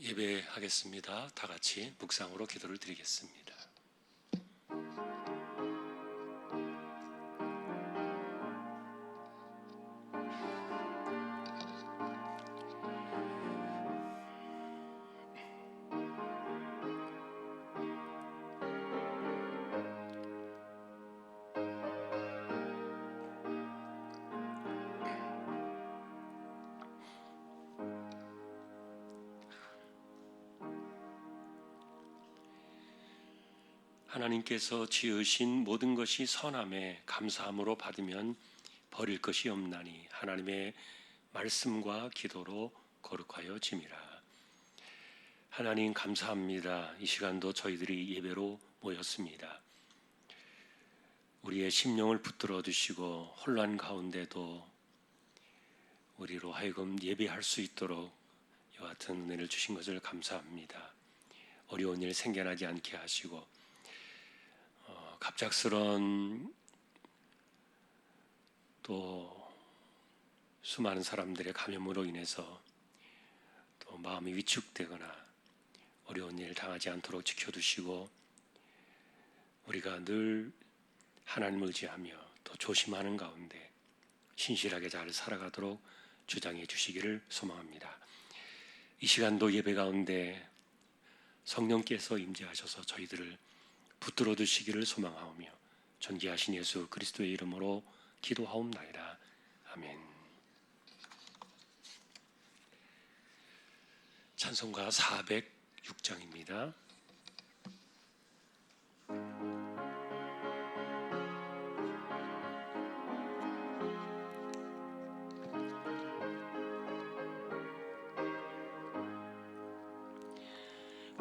예배하겠습니다. 다 같이 묵상으로 기도를 드리겠습니다. 하나님께서 지으신 모든 것이 선함에 감사함으로 받으면 버릴 것이 없나니 하나님의 말씀과 기도로 거룩하여 짐이라. 하나님 감사합니다. 이 시간도 저희들이 예배로 모였습니다. 우리의 심령을 붙들어 주시고 혼란 가운데도 우리로 하여금 예배할 수 있도록 이와 같은 은혜를 주신 것을 감사합니다. 어려운 일 생겨나지 않게 하시고 갑작스런 또 수많은 사람들의 감염으로 인해서 또 마음이 위축되거나 어려운 일 당하지 않도록 지켜두시고 우리가 늘 하나님을 의지하며 또 조심하는 가운데 신실하게 잘 살아가도록 주장해 주시기를 소망합니다. 이 시간도 예배 가운데 성령께서 임재하셔서 저희들을 붙들어 주시기를 소망하오며 존귀하신 예수 그리스도의 이름으로 기도하옵나이다. 아멘. 찬송가 406장입니다.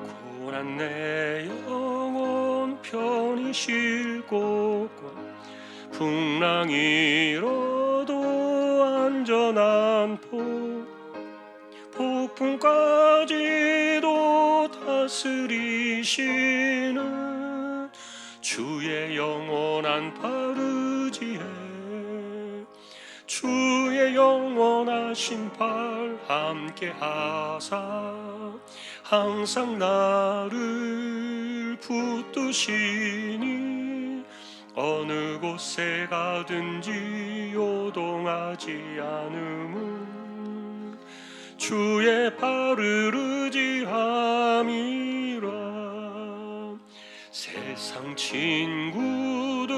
고난 내 영혼 편히 쉴 곳과 풍랑 일어도 안전한 폭풍까지도 다스리시는 주의 영원한 바르지에 주의 영원하신 발 함께 하사 항상 나를 붙드시니 어느 곳에 가든지 요동하지 않음은 주의 발을 의지함이라. 세상 친구들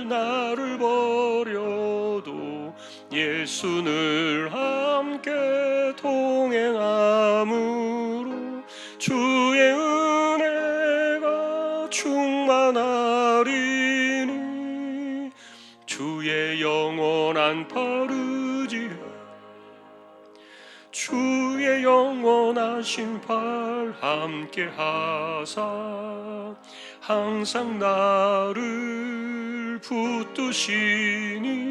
나를 버려도 예수 늘 함께 동행함으로 주의 은혜가 충만하리니 주의 영원한 바르지에 주의 영원하신 발 함께 하사 항상 나를 붙드시니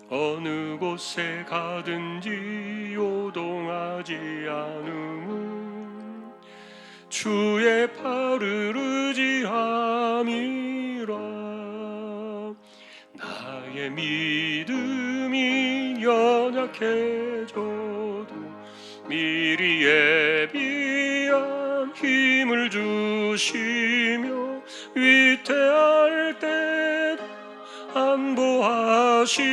어느 곳에 가든지 요동하지 않음은 주의 발을 의지함이라. 나의 믿음이 연약해져도 미리 예비한 힘을 주시며 위태할 때도 안보하시는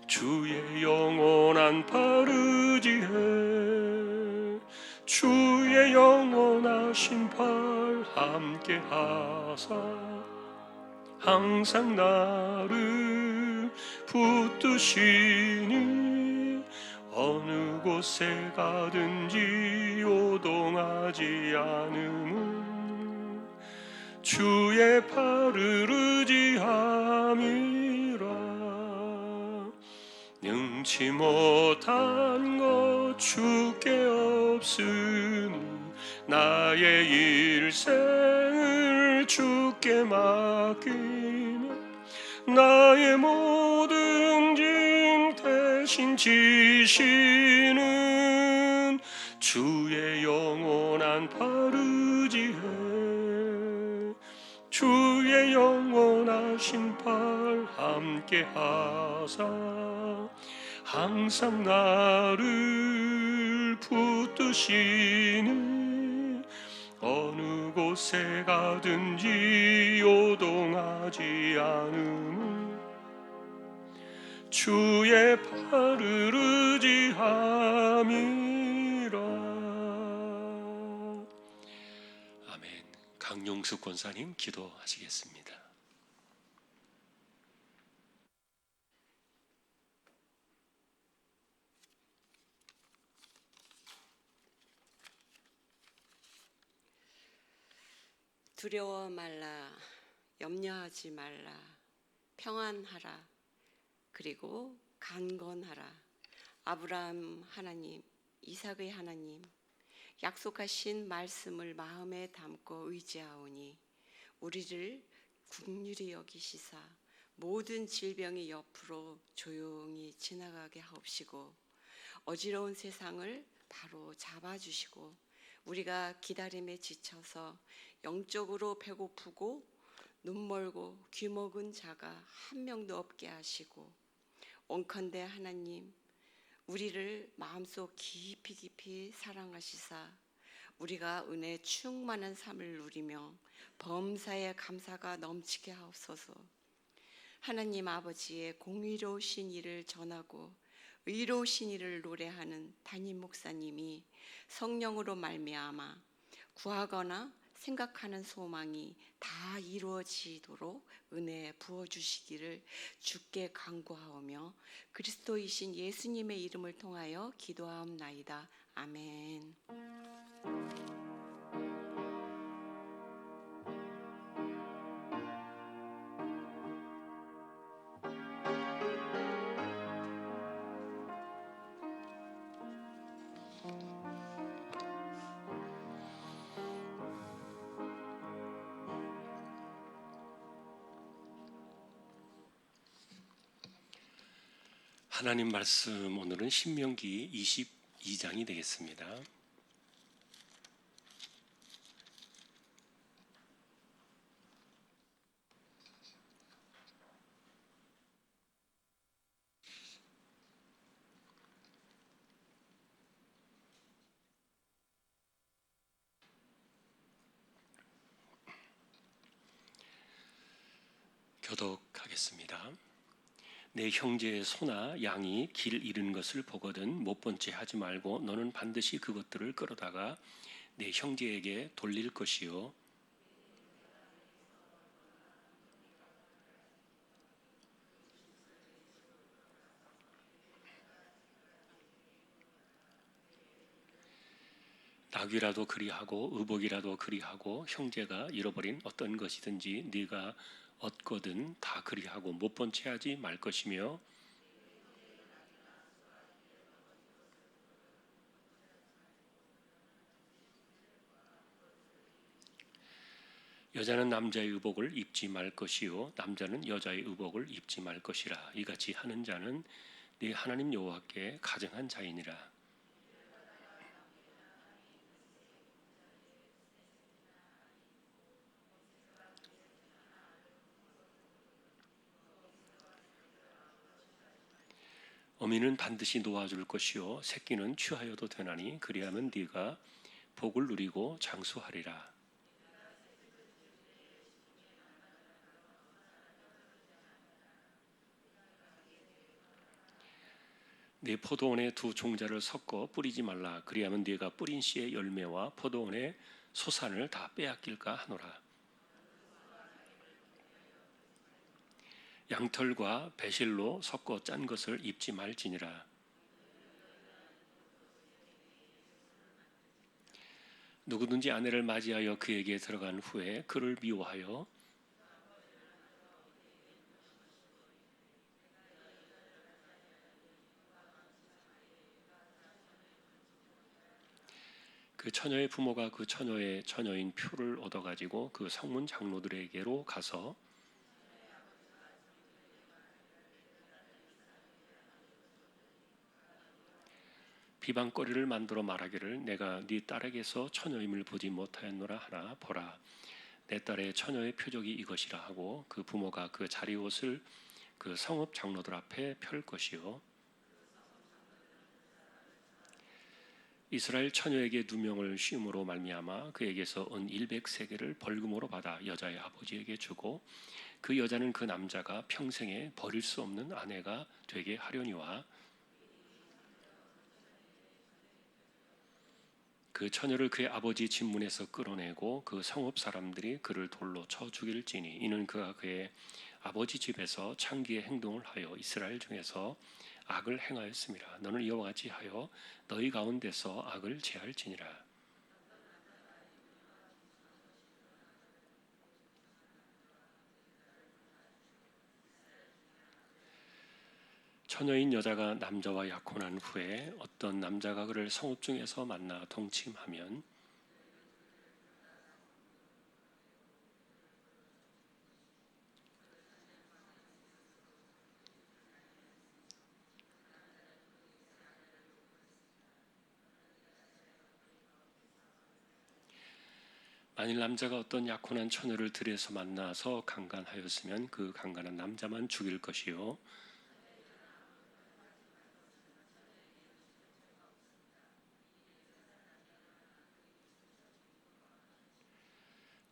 주의 영원한 바르지에 주의 영원하신 발 함께 하사 항상 나를 붙드시니 어느 곳에 가든지 요동하지 않음은 주의 발을 의지함이라. 능치 못한 것 주께 없으니 나의 일생을 주께 맡기며 나의 모든 짐 대신 지시는 주의 영원한 바르지에 주의 영원하신 발 함께 하사 항상 나를 나를 붙드시네. 어느 곳에 가든지 요동하지 않음은 주의 팔을 의지함이라. 아멘. 강용숙 권사님 기도하시겠습니다. 두려워 말라, 염려하지 말라, 평안하라, 그리고 강건하라. 아브라함 하나님, 이삭의 하나님, 약속하신 말씀을 마음에 담고 의지하오니 우리를 긍휼히 여기시사 모든 질병이 옆으로 조용히 지나가게 하옵시고 어지러운 세상을 바로 잡아주시고 우리가 기다림에 지쳐서 영적으로 배고프고 눈멀고 귀먹은 자가 한 명도 없게 하시고 원컨대 하나님, 우리를 마음속 깊이 사랑하시사 우리가 은혜 충만한 삶을 누리며 범사에 감사가 넘치게 하옵소서. 하나님 아버지의 공의로우신 일을 전하고 의로우신 일을 노래하는 담임 목사님이 성령으로 말미암아 구하거나 생각하는 소망이 다 이루어지도록 은혜 부어주시기를 주께 간구하오며 그리스도이신 예수님의 이름을 통하여 기도하옵나이다. 아멘. 하나님 말씀 오늘은 신명기 22장이 되겠습니다. 교독하겠습니다. 내 형제의 소나 양이 길 잃은 것을 보거든 못 본 채 하지 말고 너는 반드시 그것들을 끌어다가 내 형제에게 돌릴 것이요 낙이라도 그리하고 의복이라도 그리하고 형제가 잃어버린 어떤 것이든지 네가 얻거든 다 그리하고 못 본 채 하지 말 것이며 여자는 남자의 의복을 입지 말 것이요 남자는 여자의 의복을 입지 말 것이라. 이같이 하는 자는 네 하나님 여호와께 가증한 자이니라. 어미는 반드시 놓아줄 것이요 새끼는 취하여도 되나니 그리하면 네가 복을 누리고 장수하리라. 네 포도원에 두 종자를 섞어 뿌리지 말라. 그리하면 네가 뿌린 씨의 열매와 포도원의 소산을 다 빼앗길까 하노라. 양털과 배실로 섞어 짠 것을 입지 말지니라. 누구든지 아내를 맞이하여 그에게 들어간 후에 그를 미워하여 그 처녀의 부모가 그 처녀의 처녀인 표를 얻어가지고 그 성문 장로들에게로 가서 비방거리를 만들어 말하기를 내가 네 딸에게서 처녀임을 보지 못하였노라 하나 보라 내 딸의 처녀의 표적이 이것이라 하고 그 부모가 그 자리옷을 그 성읍 장로들 앞에 펼 것이요 이스라엘 처녀에게 누명을 씌움으로 말미암아 그에게서 은 100세겔을 벌금으로 받아 여자의 아버지에게 주고 그 여자는 그 남자가 평생에 버릴 수 없는 아내가 되게 하려니와 그 처녀를 그의 아버지 집문에서 끌어내고 그 성읍 사람들이 그를 돌로 쳐 죽일지니 이는 그가 그의 아버지 집에서 창기의 행동을 하여 이스라엘 중에서 악을 행하였습니다. 너는 이와 같이 하여 너희 가운데서 악을 제할지니라. 처녀인 여자가 남자와 약혼한 후에 어떤 남자가 그를 성읍 중에서 만나 동침하면 만일 남자가 어떤 약혼한 처녀를 들에서 만나서 강간하였으면 그 강간한 남자만 죽일 것이요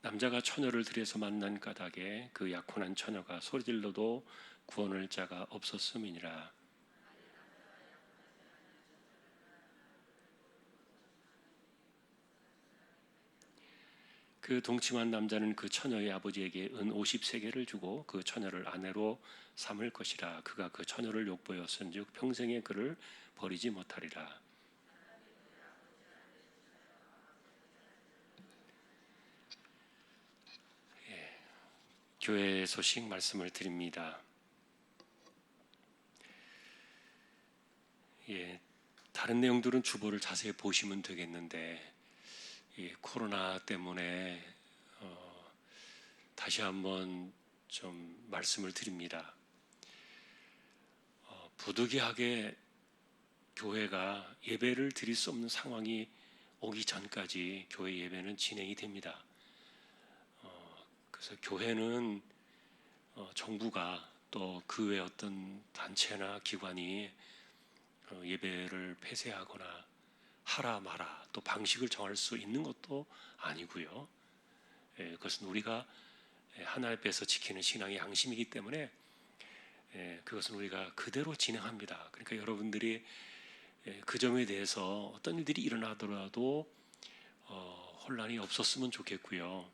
남자가 처녀를 들에서 만난 까닭에 그 약혼한 처녀가 소리질러도 구원할 자가 없었음이니라. 그 동침한 남자는 그 처녀의 아버지에게 은 50세겔을 주고 그 처녀를 아내로 삼을 것이라. 그가 그 처녀를 욕보였은즉 평생에 그를 버리지 못하리라. 교회 소식 말씀을 드립니다. 다른 내용들은 주보를 자세히 보시면 되겠는데 코로나 때문에 다시 한번 좀 말씀을 드립니다. 부득이하게 교회가 예배를 드릴 수 없는 상황이 오기 전까지 교회 예배는 진행이 됩니다. 그래서 교회는 정부가 또 그 외 어떤 단체나 기관이 예배를 폐쇄하거나 하라 마라 또 방식을 정할 수 있는 것도 아니고요. 그것은 우리가 하나님 앞에서 지키는 신앙의 양심이기 때문에 그것은 우리가 그대로 진행합니다. 그러니까 여러분들이 그 점에 대해서 어떤 일들이 일어나더라도 혼란이 없었으면 좋겠고요.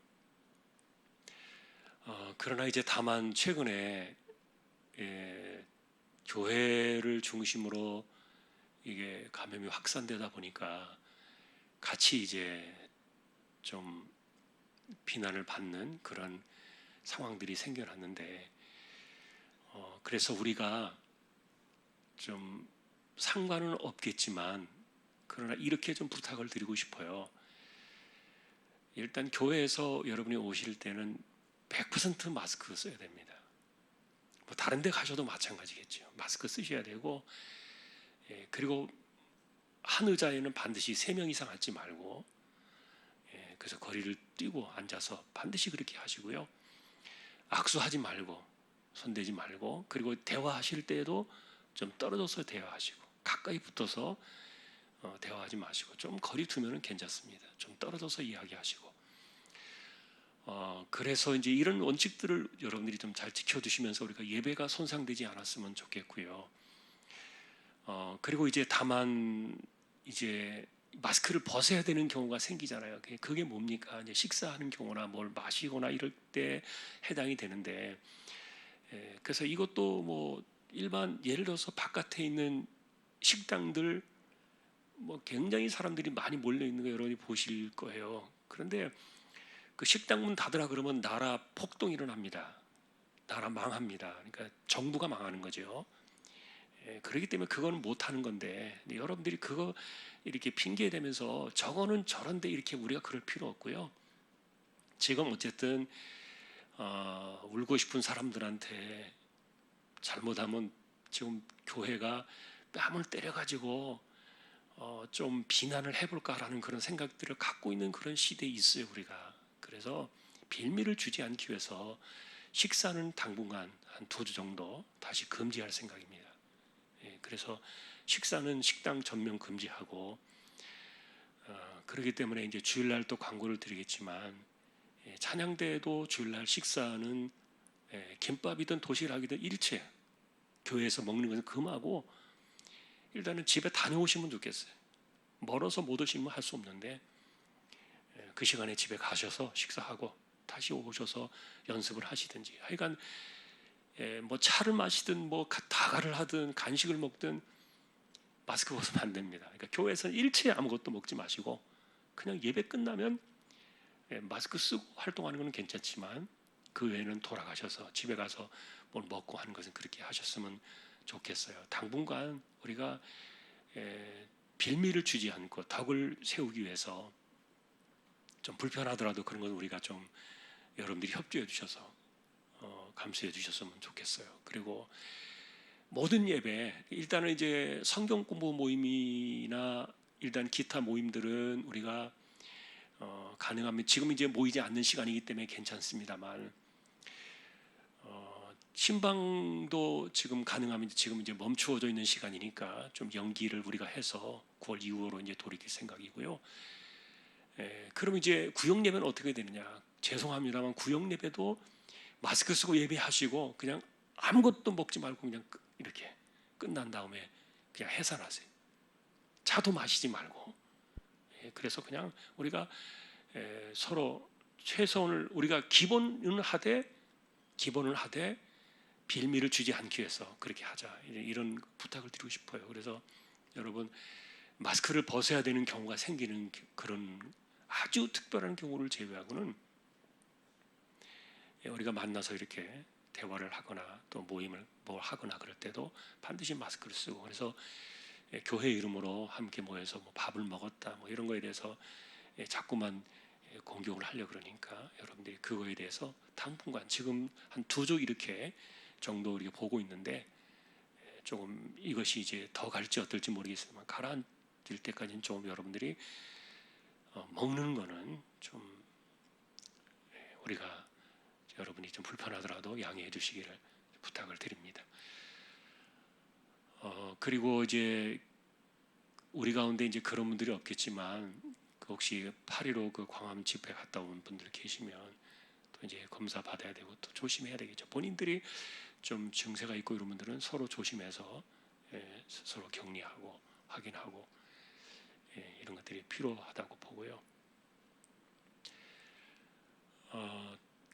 그러나 이제 다만 최근에 교회를 중심으로 이게 감염이 확산되다 보니까 같이 이제 좀 비난을 받는 그런 상황들이 생겨났는데 그래서 우리가 좀 상관은 없겠지만 그러나 이렇게 좀 부탁을 드리고 싶어요. 일단 교회에서 여러분이 오실 때는 100% 마스크 써야 됩니다. 뭐 다른 데 가셔도 마찬가지겠죠. 마스크 쓰셔야 되고 그리고 한 의자에는 반드시 3명 이상 앉지 말고 그래서 거리를 띄고 앉아서 반드시 그렇게 하시고요. 악수하지 말고 손대지 말고 그리고 대화하실 때에도 좀 떨어져서 대화하시고 가까이 붙어서 대화하지 마시고 좀 거리 두면은 괜찮습니다. 좀 떨어져서 이야기하시고 그래서 이제 이런 원칙들을 여러분들이 좀 잘 지켜주시면서 우리가 예배가 손상되지 않았으면 좋겠고요. 그리고 이제 다만 이제 마스크를 벗어야 되는 경우가 생기잖아요. 그게 뭡니까? 이제 식사하는 경우나 뭘 마시거나 이럴 때 해당이 되는데, 그래서 이것도 뭐 일반 예를 들어서 바깥에 있는 식당들 뭐 굉장히 사람들이 많이 몰려 있는 거 여러분이 보실 거예요. 그런데 그 식당 문 닫으라 그러면 나라 폭동이 일어납니다. 나라 망합니다. 그러니까 정부가 망하는 거죠. 그렇기 때문에 그거는 못 하는 건데 여러분들이 그거 이렇게 핑계 대면서 저거는 저런데 이렇게 우리가 그럴 필요 없고요. 지금 어쨌든 울고 싶은 사람들한테 잘못하면 지금 교회가 뺨을 때려가지고 좀 비난을 해볼까라는 그런 생각들을 갖고 있는 그런 시대에 있어요 우리가. 그래서 빌미를 주지 않기 위해서 식사는 당분간 한 2주 정도 다시 금지할 생각입니다. 그래서 식사는 식당 전면 금지하고 그렇기 때문에 이제 주일날 또 광고를 드리겠지만 찬양대도 주일날 식사는 김밥이든 도시락이든 일체 교회에서 먹는 것은 금하고 일단은 집에 다녀오시면 좋겠어요. 멀어서 못 오시면 할 수 없는데 그 시간에 집에 가셔서 식사하고 다시 오셔서 연습을 하시든지 하여간 뭐 차를 마시든 뭐 다가를 하든 간식을 먹든 마스크 벗으면 안 됩니다. 그러니까 교회에서는 일체 아무것도 먹지 마시고 그냥 예배 끝나면 마스크 쓰고 활동하는 것은 괜찮지만 그 외에는 돌아가셔서 집에 가서 뭘 먹고 하는 것은 그렇게 하셨으면 좋겠어요. 당분간 우리가 빌미를 주지 않고 덕을 세우기 위해서 좀 불편하더라도 그런 건 우리가 좀 여러분들이 협조해 주셔서 감수해 주셨으면 좋겠어요. 그리고 모든 예배 일단은 이제 성경 공부 모임이나 일단 기타 모임들은 우리가 가능하면 지금 이제 모이지 않는 시간이기 때문에 괜찮습니다만 신방도 지금 가능하면 지금 이제 멈추어져 있는 시간이니까 좀 연기를 우리가 해서 9월 이후로 이제 돌이킬 생각이고요. 그럼 이제 구역 예배는 어떻게 되느냐? 죄송합니다만 구역 예배도 마스크 쓰고 예배하시고 그냥 아무것도 먹지 말고 그냥 이렇게 끝난 다음에 그냥 해산하세요. 차도 마시지 말고. 그래서 그냥 우리가 서로 최선을 우리가 기본을 하되 빌미를 주지 않기 위해서 그렇게 하자 이런 부탁을 드리고 싶어요. 그래서 여러분 마스크를 벗어야 되는 경우가 생기는 그런 아주 특별한 경우를 제외하고는 우리가 만나서 이렇게 대화를 하거나 또 모임을 뭘 하거나 그럴 때도 반드시 마스크를 쓰고 그래서 교회 이름으로 함께 모여서 뭐 밥을 먹었다 뭐 이런 거에 대해서 자꾸만 공격을 하려고 그러니까 여러분들이 그거에 대해서 당분간 지금 한 2주 이렇게 정도 우리가 보고 있는데 조금 이것이 이제 더 갈지 어떨지 모르겠지만 가라앉을 때까지는 좀 여러분들이 먹는 거는 좀 우리가 여러분이 좀 불편하더라도 양해해 주시기를 부탁을 드립니다. 그리고 이제 우리 가운데 이제 그런 분들이 없겠지만 혹시 8.15 그 광화문 집회 갔다 온 분들 계시면 또 이제 검사 받아야 되고 또 조심해야 되겠죠. 본인들이 좀 증세가 있고 이런 분들은 서로 조심해서 서로 격리하고 확인하고 이런 것들이 필요하다고 보고요.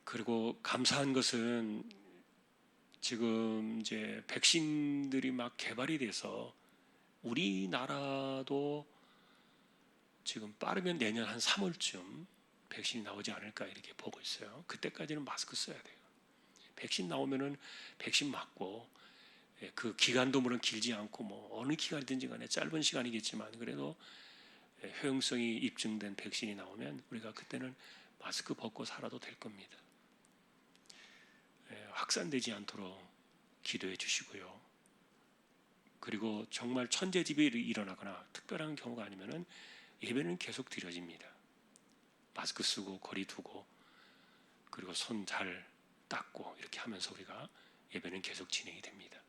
그리고 감사한 것은 지금 이제 백신들이 막 개발이 돼서 우리나라도 지금 빠르면 내년 한 3월쯤 백신이 나오지 않을까 이렇게 보고 있어요. 그때까지는 마스크 써야 돼요. 백신 나오면은 백신 맞고 그 기간도 물론 길지 않고 뭐 어느 기간이든지 간에 짧은 시간이겠지만 그래도 효용성이 입증된 백신이 나오면 우리가 그때는 마스크 벗고 살아도 될 겁니다. 확산되지 않도록 기도해 주시고요. 그리고 정말 천재지변이 일어나거나 특별한 경우가 아니면은 예배는 계속 드려집니다. 마스크 쓰고 거리 두고 그리고 손 잘 닦고 이렇게 하면서 우리가 예배는 계속 진행이 됩니다.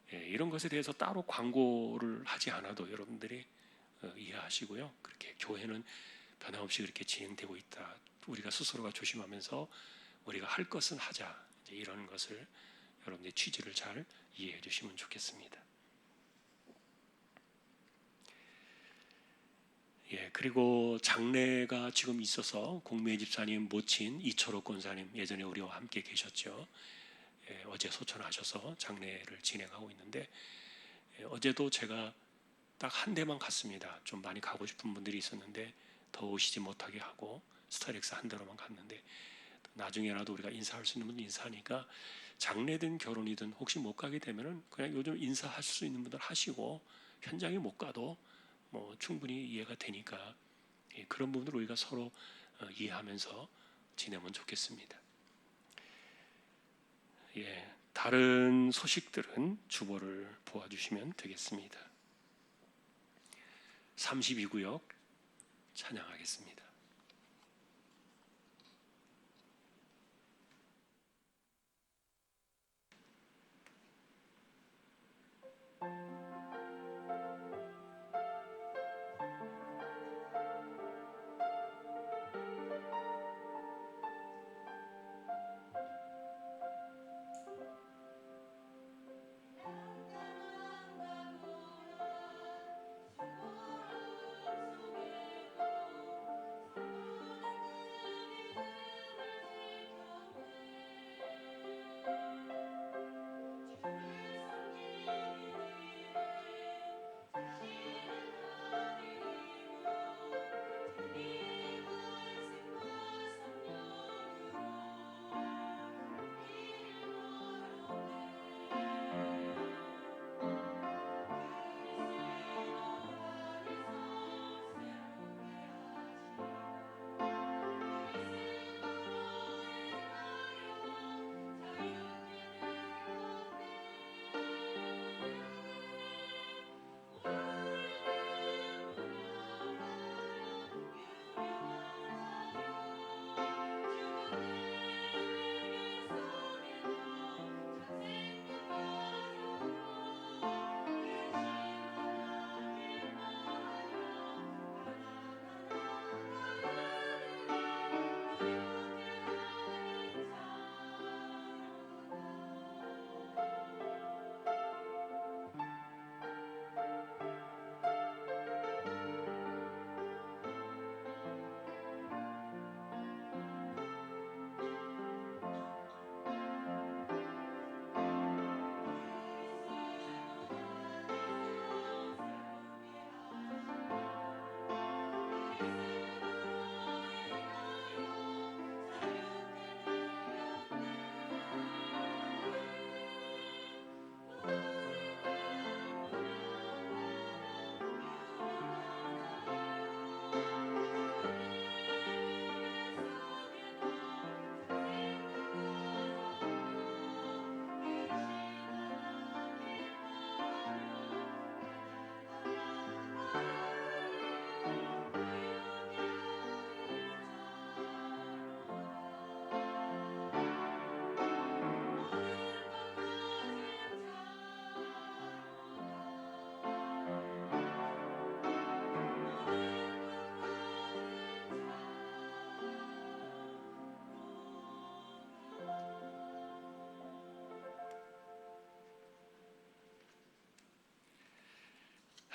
이런 것에 대해서 따로 광고를 하지 않아도 여러분들이 이해하시고요. 그렇게 교회는 변함없이 그렇게 진행되고 있다. 우리가 스스로가 조심하면서 우리가 할 것은 하자. 이제 이런 것을 여러분들의 취지를 잘 이해해 주시면 좋겠습니다. 그리고 장례가 지금 있어서 공미애 집사님 모친 이철옥 권사님 예전에 우리와 함께 계셨죠. 어제 소천하셔서 장례를 진행하고 있는데 어제도 제가 딱 한 대만 갔습니다. 좀 많이 가고 싶은 분들이 있었는데 더 오시지 못하게 하고 스타렉스 한 대로만 갔는데 나중에라도 우리가 인사할 수 있는 분들 인사하니까 장례든 결혼이든 혹시 못 가게 되면은 그냥 요즘 인사하실 수 있는 분들 하시고 현장에 못 가도 뭐 충분히 이해가 되니까 그런 부분을 우리가 서로 이해하면서 지내면 좋겠습니다. 다른 소식들은 주보를 보아주시면 되겠습니다. 32구역 찬양하겠습니다.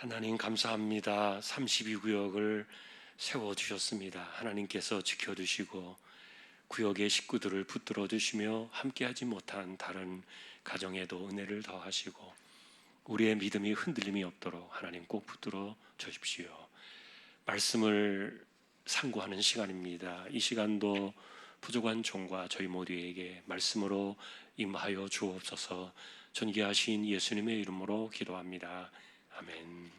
하나님 감사합니다. 32구역을 세워주셨습니다. 하나님께서 지켜주시고 구역의 식구들을 붙들어 주시며 함께하지 못한 다른 가정에도 은혜를 더하시고 우리의 믿음이 흔들림이 없도록 하나님 꼭 붙들어 주십시오. 말씀을 상고하는 시간입니다. 이 시간도 부족한 종과 저희 모두에게 말씀으로 임하여 주옵소서. 존귀하신 예수님의 이름으로 기도합니다. 아멘.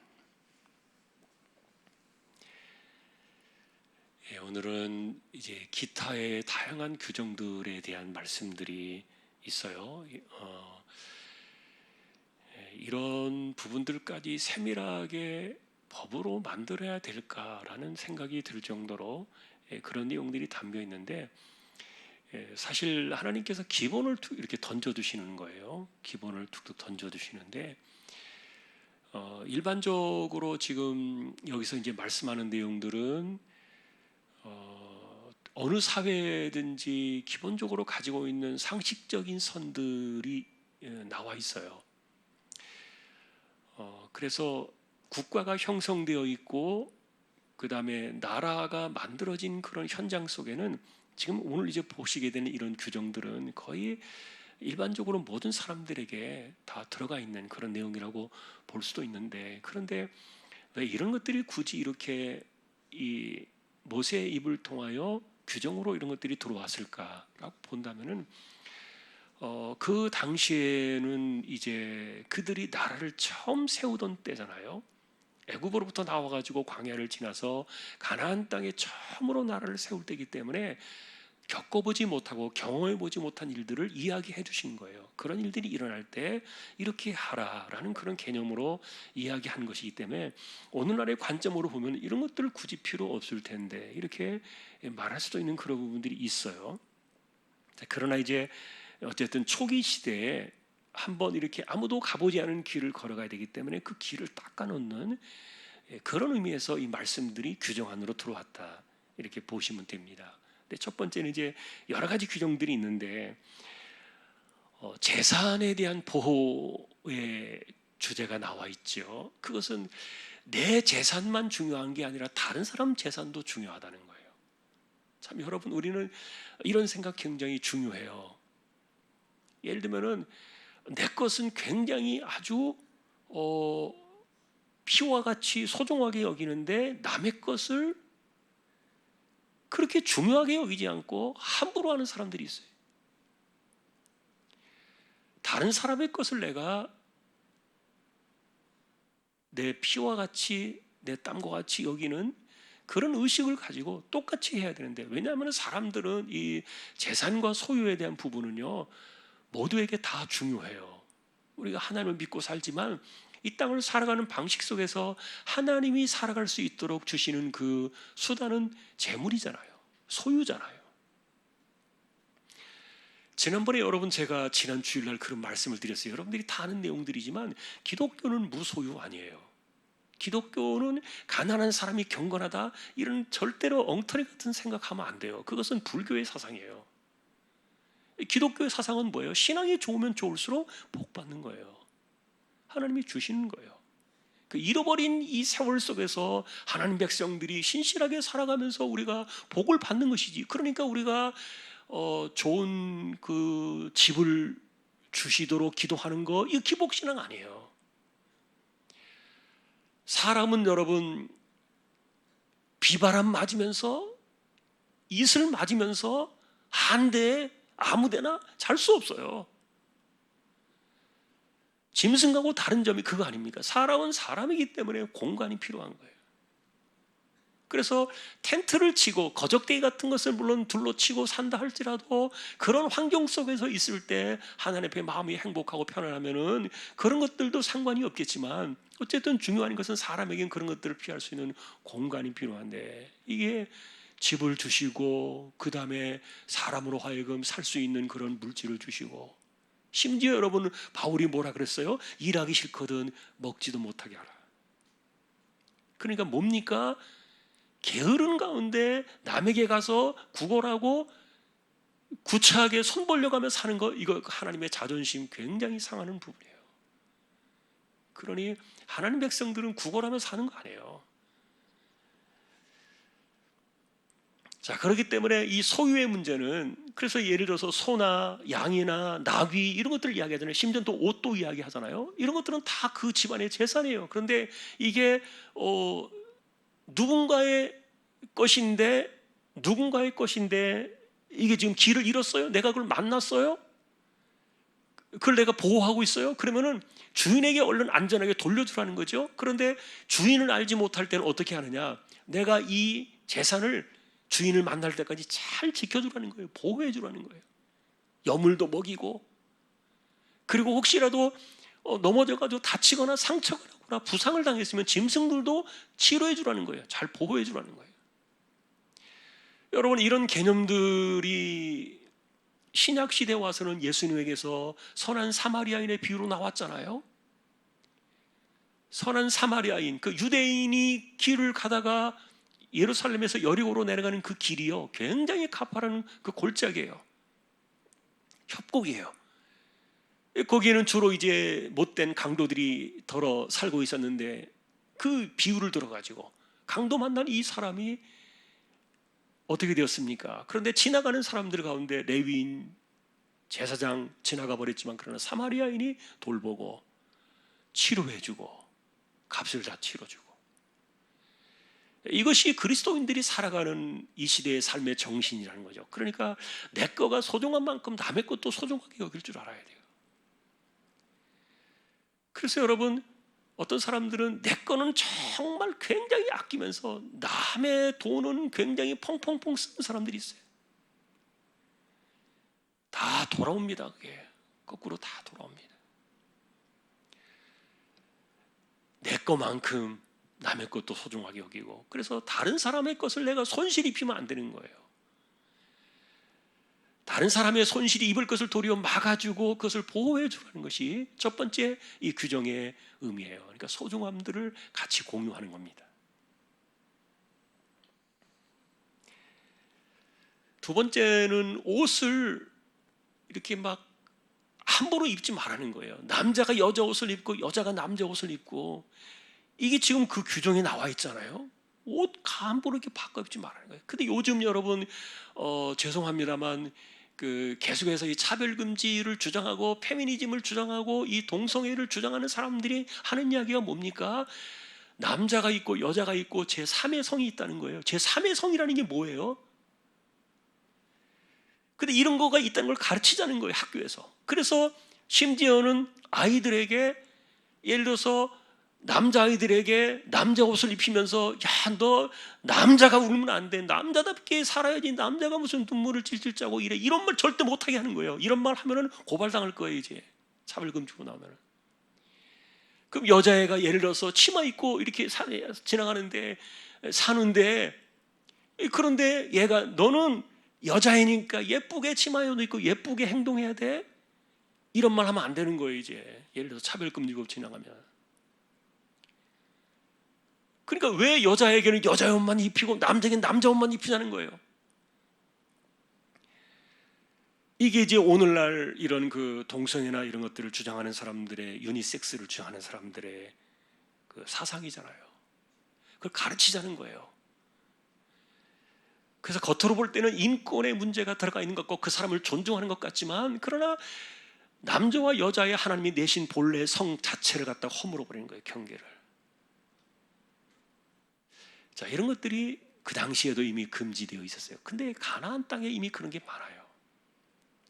오늘은 이제 기타의 다양한 규정들에 대한 말씀들이 있어요. 이런 부분들까지 세밀하게 법으로 만들어야 될까라는 생각이 들 정도로 그런 내용들이 담겨 있는데, 사실 하나님께서 기본을 이렇게 던져두시는 거예요. 기본을 툭툭 던져두시는데, 일반적으로 지금 여기서 이제 말씀하는 내용들은 어느 사회든지 기본적으로 가지고 있는 상식적인 선들이 나와 있어요. 그래서 국가가 형성되어 있고 그 다음에 나라가 만들어진 그런 현장 속에는 지금 오늘 이제 보시게 되는 이런 규정들은 거의 일반적으로 모든 사람들에게 다 들어가 있는 그런 내용이라고 볼 수도 있는데, 그런데 왜 이런 것들이 굳이 이렇게 이 모세의 입을 통하여 규정으로 이런 것들이 들어왔을까라고 본다면은 그 당시에는 이제 그들이 나라를 처음 세우던 때잖아요. 애굽으로부터 나와가지고 광야를 지나서 가나안 땅에 처음으로 나라를 세울 때이기 때문에 겪어보지 못하고 경험해보지 못한 일들을 이야기해 주신 거예요. 그런 일들이 일어날 때 이렇게 하라라는 그런 개념으로 이야기한 것이기 때문에 오늘날의 관점으로 보면 이런 것들 굳이 필요 없을 텐데 이렇게 말할 수도 있는 그런 부분들이 있어요. 그러나 이제 어쨌든 초기 시대에 한번 이렇게 아무도 가보지 않은 길을 걸어가야 되기 때문에 그 길을 닦아놓는 그런 의미에서 이 말씀들이 규정 안으로 들어왔다, 이렇게 보시면 됩니다. 근데 첫 번째는 이제 여러 가지 규정들이 있는데, 재산에 대한 보호의 주제가 나와 있죠. 그것은 내 재산만 중요한 게 아니라 다른 사람 재산도 중요하다는 거예요. 참 여러분, 우리는 이런 생각 굉장히 중요해요. 예를 들면은 내 것은 굉장히 아주 피와 같이 소중하게 여기는데 남의 것을 그렇게 중요하게 여기지 않고 함부로 하는 사람들이 있어요. 다른 사람의 것을 내가 내 피와 같이 내 땀과 같이 여기는 그런 의식을 가지고 똑같이 해야 되는데, 왜냐하면 사람들은 이 재산과 소유에 대한 부분은요 모두에게 다 중요해요. 우리가 하나님을 믿고 살지만 이 땅을 살아가는 방식 속에서 하나님이 살아갈 수 있도록 주시는 그 수단은 재물이잖아요. 소유잖아요. 지난번에 여러분 제가 지난 주일날 그런 말씀을 드렸어요. 여러분들이 다 아는 내용들이지만 기독교는 무소유 아니에요. 기독교는 가난한 사람이 경건하다, 이런 절대로 엉터리 같은 생각하면 안 돼요. 그것은 불교의 사상이에요. 기독교의 사상은 뭐예요? 신앙이 좋으면 좋을수록 복 받는 거예요. 하나님이 주시는 거예요. 그 잃어버린 이 세월 속에서 하나님 백성들이 신실하게 살아가면서 우리가 복을 받는 것이지. 그러니까 우리가 좋은 그 집을 주시도록 기도하는 거, 이거 기복신앙 아니에요. 사람은 여러분 비바람 맞으면서 이슬 맞으면서 한데 아무데나 잘 수 없어요. 짐승 가고 다른 점이 그거 아닙니까? 사람은 사람이기 때문에 공간이 필요한 거예요. 그래서 텐트를 치고 거적대기 같은 것을 물론 둘러치고 산다 할지라도 그런 환경 속에서 있을 때 하나님 앞에 마음이 행복하고 편안하면은 그런 것들도 상관이 없겠지만, 어쨌든 중요한 것은 사람에겐 그런 것들을 피할 수 있는 공간이 필요한데, 이게 집을 주시고 그 다음에 사람으로 하여금 살 수 있는 그런 물질을 주시고, 심지어 여러분 바울이 뭐라 그랬어요? 일하기 싫거든 먹지도 못하게 하라. 그러니까 뭡니까? 게으른 가운데 남에게 가서 구걸하고 구차하게 손 벌려가며 사는 거, 이거 하나님의 자존심 굉장히 상하는 부분이에요. 그러니 하나님 백성들은 구걸하며 사는 거 아니에요. 자, 그렇기 때문에 이 소유의 문제는, 그래서 예를 들어서 소나 양이나 나귀 이런 것들을 이야기하잖아요. 심지어 또 옷도 이야기하잖아요. 이런 것들은 다 그 집안의 재산이에요. 그런데 이게 누군가의 것인데 이게 지금 길을 잃었어요? 내가 그걸 만났어요? 그걸 내가 보호하고 있어요? 그러면은 주인에게 얼른 안전하게 돌려주라는 거죠. 그런데 주인을 알지 못할 때는 어떻게 하느냐? 내가 이 재산을 주인을 만날 때까지 잘 지켜주라는 거예요. 보호해주라는 거예요. 여물도 먹이고, 그리고 혹시라도 넘어져가지고 다치거나 상처가 나거나 부상을 당했으면 짐승들도 치료해주라는 거예요. 잘 보호해주라는 거예요. 여러분, 이런 개념들이 신약 시대에 와서는 예수님에게서 선한 사마리아인의 비유로 나왔잖아요. 선한 사마리아인, 그 유대인이 길을 가다가 예루살렘에서 여리고로 내려가는 그 길이요, 굉장히 가파른 그 골짜기예요. 협곡이에요. 거기에는 주로 이제 못된 강도들이 덜어 살고 있었는데, 그 비유를 들어가지고 강도 만난 이 사람이 어떻게 되었습니까? 그런데 지나가는 사람들 가운데 레위인, 제사장 지나가 버렸지만, 그러나 사마리아인이 돌보고 치료해주고 값을 다 치러주고, 이것이 그리스도인들이 살아가는 이 시대의 삶의 정신이라는 거죠. 그러니까 내 거가 소중한 만큼 남의 것도 소중하게 여길 줄 알아야 돼요. 그래서 여러분, 어떤 사람들은 내 거는 정말 굉장히 아끼면서 남의 돈은 굉장히 펑펑펑 쓰는 사람들이 있어요. 다 돌아옵니다. 그게 거꾸로 다 돌아옵니다. 내 거만큼 남의 것도 소중하게 여기고, 그래서 다른 사람의 것을 내가 손실 입히면 안 되는 거예요. 다른 사람의 손실이 입을 것을 도리어 막아주고 그것을 보호해 주라는 것이 첫 번째 이 규정의 의미예요. 그러니까 소중함들을 같이 공유하는 겁니다. 두 번째는 옷을 이렇게 막 함부로 입지 말라는 거예요. 남자가 여자 옷을 입고 여자가 남자 옷을 입고, 이게 지금 그 규정에 나와 있잖아요. 옷 함부로 이렇게 바꿔 입지 말라는 거예요. 근데 요즘 여러분 죄송합니다만 계속해서 이 차별금지를 주장하고 페미니즘을 주장하고 이 동성애를 주장하는 사람들이 하는 이야기가 뭡니까? 남자가 있고 여자가 있고 제3의 성이 있다는 거예요. 제3의 성이라는 게 뭐예요? 근데 이런 거가 있다는 걸 가르치자는 거예요, 학교에서. 그래서 심지어는 아이들에게, 예를 들어서 남자아이들에게 남자 옷을 입히면서, 야, 너 남자가 울면 안 돼, 남자답게 살아야지, 남자가 무슨 눈물을 찔찔 짜고 이래, 이런 말 절대 못하게 하는 거예요. 이런 말 하면은 고발당할 거예요. 이제 차별금지로 나오면은. 그럼 여자애가 예를 들어서 치마 입고 이렇게 지나가는데 사는데, 그런데 얘가 너는 여자애니까 예쁘게 치마에도 입고 예쁘게 행동해야 돼, 이런 말 하면 안 되는 거예요. 이제 예를 들어서 차별금지법 지나가면. 그러니까 왜 여자에게는 여자 옷만 입히고 남자에게는 남자 옷만 입히자는 거예요. 이게 이제 오늘날 이런 그 동성애나 이런 것들을 주장하는 사람들의, 유니섹스를 주장하는 사람들의 그 사상이잖아요. 그걸 가르치자는 거예요. 그래서 겉으로 볼 때는 인권의 문제가 들어가 있는 것 같고 그 사람을 존중하는 것 같지만, 그러나 남자와 여자의 하나님이 내신 본래 성 자체를 갖다가 허물어 버리는 거예요, 경계를. 자, 이런 것들이 그 당시에도 이미 금지되어 있었어요. 근데 가나안 땅에 이미 그런 게 많아요.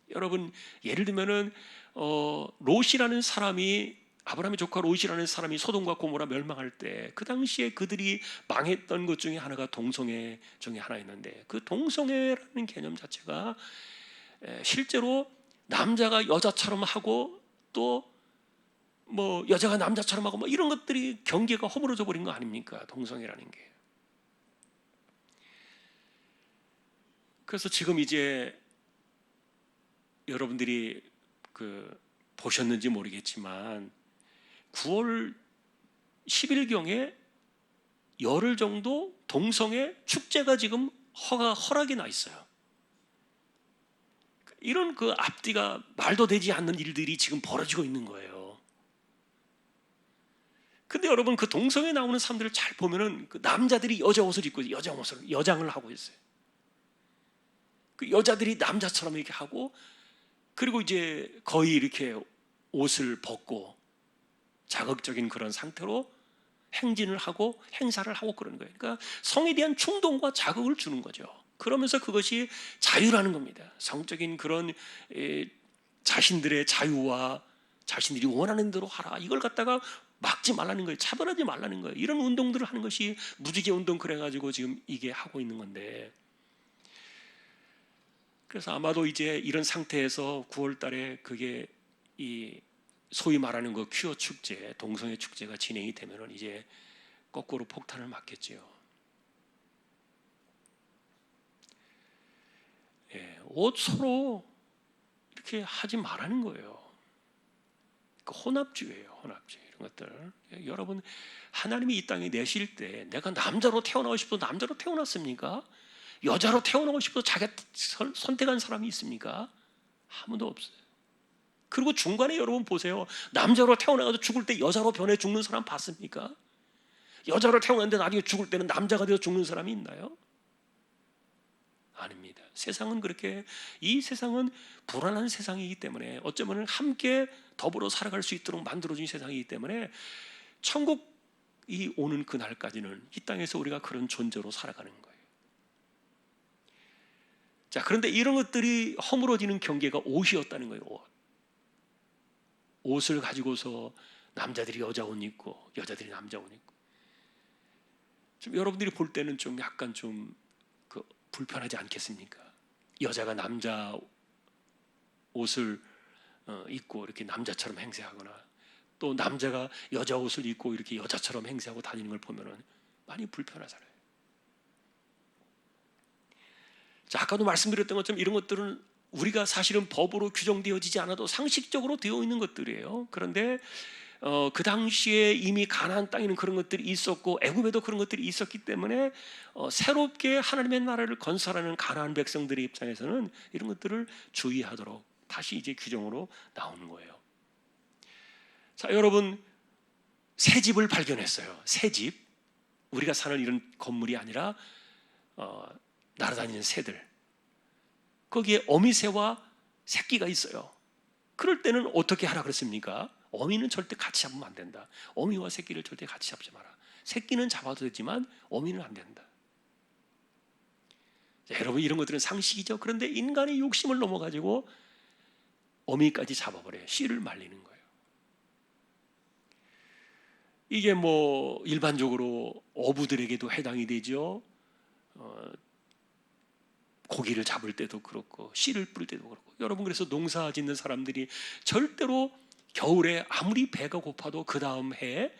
여러분, 예를 들면은 롯이라는 사람이, 아브라함의 조카 롯이라는 사람이 소돔과 고모라 멸망할 때 그 당시에 그들이 망했던 것 중에 하나가 동성애 중에 하나였는데, 그 동성애라는 개념 자체가 실제로 남자가 여자처럼 하고 또 뭐 여자가 남자처럼 하고 뭐 이런 것들이 경계가 허물어져 버린 거 아닙니까? 동성애라는 게. 그래서 지금 이제 여러분들이 보셨는지 모르겠지만 9월 10일경에 열흘 정도 동성애 축제가 지금 허락이 나 있어요. 이런 그 앞뒤가 말도 되지 않는 일들이 지금 벌어지고 있는 거예요. 근데 여러분 그 동성애에 나오는 사람들을 잘 보면은 그 남자들이 여자 옷을 입고 여장을 하고 있어요. 그 여자들이 남자처럼 이렇게 하고, 그리고 이제 거의 이렇게 옷을 벗고 자극적인 그런 상태로 행진을 하고 행사를 하고 그러는 거예요. 그러니까 성에 대한 충동과 자극을 주는 거죠. 그러면서 그것이 자유라는 겁니다. 성적인 그런 자신들의 자유와 자신들이 원하는 대로 하라, 이걸 갖다가 막지 말라는 거예요. 차별하지 말라는 거예요. 이런 운동들을 하는 것이 무지개 운동 그래가지고 지금 이게 하고 있는 건데, 그래서 아마도 이제 이런 상태에서 9월 달에 그게 이 소위 말하는 그 퀴어 축제, 동성애 축제가 진행이 되면은 이제 거꾸로 폭탄을 맞겠지요. 옷 서로 이렇게 하지 말라는 거예요. 그 혼합주의예요, 혼합주의. 이런 것들. 여러분, 하나님이 이 땅에 내실 때 내가 남자로 태어나고 싶어서 남자로 태어났습니까? 여자로 태어나고 싶어서 자기가 선택한 사람이 있습니까? 아무도 없어요. 그리고 중간에 여러분 보세요. 남자로 태어나가지고 죽을 때 여자로 변해 죽는 사람 봤습니까? 여자로 태어났는데 나중에 죽을 때는 남자가 되어 죽는 사람이 있나요? 아닙니다. 세상은 그렇게, 이 세상은 불안한 세상이기 때문에, 어쩌면 함께 더불어 살아갈 수 있도록 만들어진 세상이기 때문에 천국이 오는 그날까지는 이 땅에서 우리가 그런 존재로 살아가는 거예요. 자, 그런데 이런 것들이 허물어지는 경계가 옷이었다는 거예요. 옷을 가지고서 남자들이 여자 옷 입고 여자들이 남자 옷 입고, 좀 여러분들이 볼 때는 좀 약간 좀 불편하지 않겠습니까? 여자가 남자 옷을 입고 이렇게 남자처럼 행세하거나, 또 남자가 여자 옷을 입고 이렇게 여자처럼 행세하고 다니는 걸 보면은 많이 불편하잖아요. 자, 아까도 말씀드렸던 것처럼 이런 것들은 우리가 사실은 법으로 규정되어지지 않아도 상식적으로 되어 있는 것들이에요. 그런데 그 당시에 이미 가나안 땅에는 그런 것들이 있었고 애굽에도 그런 것들이 있었기 때문에 새롭게 하나님의 나라를 건설하는 가나안 백성들의 입장에서는 이런 것들을 주의하도록 다시 이제 규정으로 나오는 거예요. 자, 여러분, 새 집을 발견했어요. 새 집. 우리가 사는 이런 건물이 아니라 날아다니는 새들. 거기에 어미새와 새끼가 있어요. 그럴 때는 어떻게 하라 그랬습니까? 어미는 절대 같이 잡으면 안 된다. 어미와 새끼를 절대 같이 잡지 마라. 새끼는 잡아도 되지만 어미는 안 된다. 자, 여러분, 이런 것들은 상식이죠. 그런데 인간의 욕심을 넘어가지고 어미까지 잡아버려요. 씨를 말리는 거예요. 이게 뭐 일반적으로 어부들에게도 해당이 되죠. 고기를 잡을 때도 그렇고 씨를 뿌릴 때도 그렇고. 여러분, 그래서 농사 짓는 사람들이 절대로 겨울에 아무리 배가 고파도 그 다음 해에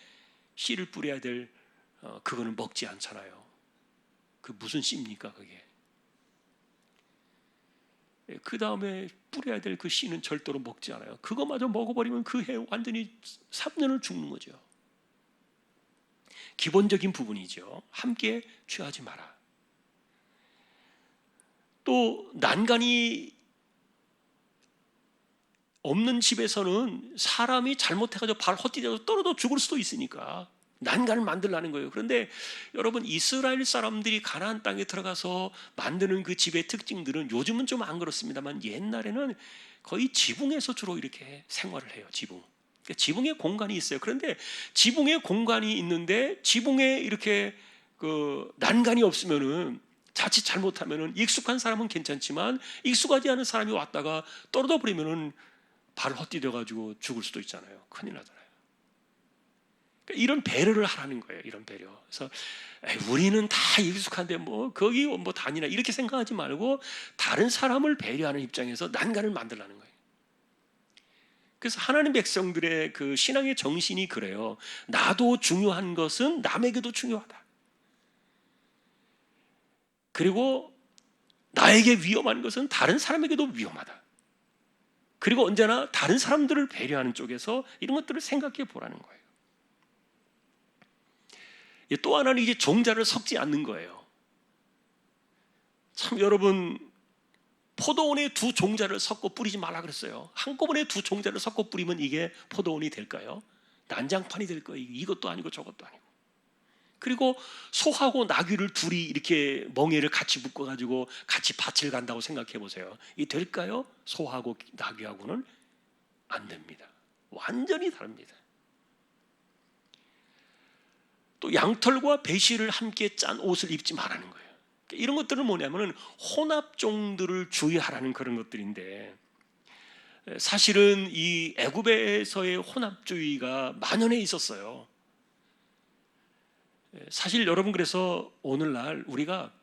씨를 뿌려야 될 그거는 먹지 않잖아요. 그 무슨 씨입니까 그게? 그 다음에 뿌려야 될 그 씨는 절대로 먹지 않아요. 그거마저 먹어버리면 그 해 완전히 3년을 죽는 거죠. 기본적인 부분이죠. 함께 취하지 마라. 또 난간이 없는 집에서는 사람이 잘못해가지고 발 헛디뎌서 떨어져 죽을 수도 있으니까 난간을 만들라는 거예요. 그런데 여러분, 이스라엘 사람들이 가나안 땅에 들어가서 만드는 그 집의 특징들은 요즘은 좀 안 그렇습니다만 옛날에는 거의 지붕에서 주로 이렇게 생활을 해요. 지붕. 그러니까 지붕에 공간이 있어요. 그런데 지붕에 공간이 있는데 지붕에 이렇게 그 난간이 없으면은 자칫 잘못하면은 익숙한 사람은 괜찮지만 익숙하지 않은 사람이 왔다가 떨어져 버리면은 발 헛디뎌 가지고 죽을 수도 있잖아요. 큰일 나잖아요. 그러니까 이런 배려를 하라는 거예요. 이런 배려. 그래서 우리는 다 익숙한데 뭐 거기 뭐 다니나 이렇게 생각하지 말고 다른 사람을 배려하는 입장에서 난간을 만들라는 거예요. 그래서 하나님 백성들의 그 신앙의 정신이 그래요. 나도 중요한 것은 남에게도 중요하다. 그리고 나에게 위험한 것은 다른 사람에게도 위험하다. 그리고 언제나 다른 사람들을 배려하는 쪽에서 이런 것들을 생각해 보라는 거예요. 또 하나는 이제 종자를 섞지 않는 거예요. 참, 여러분, 포도원에 두 종자를 섞어 뿌리지 말라 그랬어요. 한꺼번에 두 종자를 섞어 뿌리면 이게 포도원이 될까요? 난장판이 될 거예요. 이것도 아니고 저것도 아니고. 그리고 소하고 나귀를 둘이 이렇게 멍에를 같이 묶어가지고 같이 밭을 간다고 생각해 보세요. 이 될까요? 소하고 나귀하고는 안 됩니다. 완전히 다릅니다. 또 양털과 배실을 함께 짠 옷을 입지 말라는 거예요. 이런 것들은 뭐냐면은 혼합종들을 주의하라는 그런 것들인데, 사실은 이 애굽에서의 혼합주의가 만연해 있었어요. 사실 여러분, 그래서 오늘날 우리가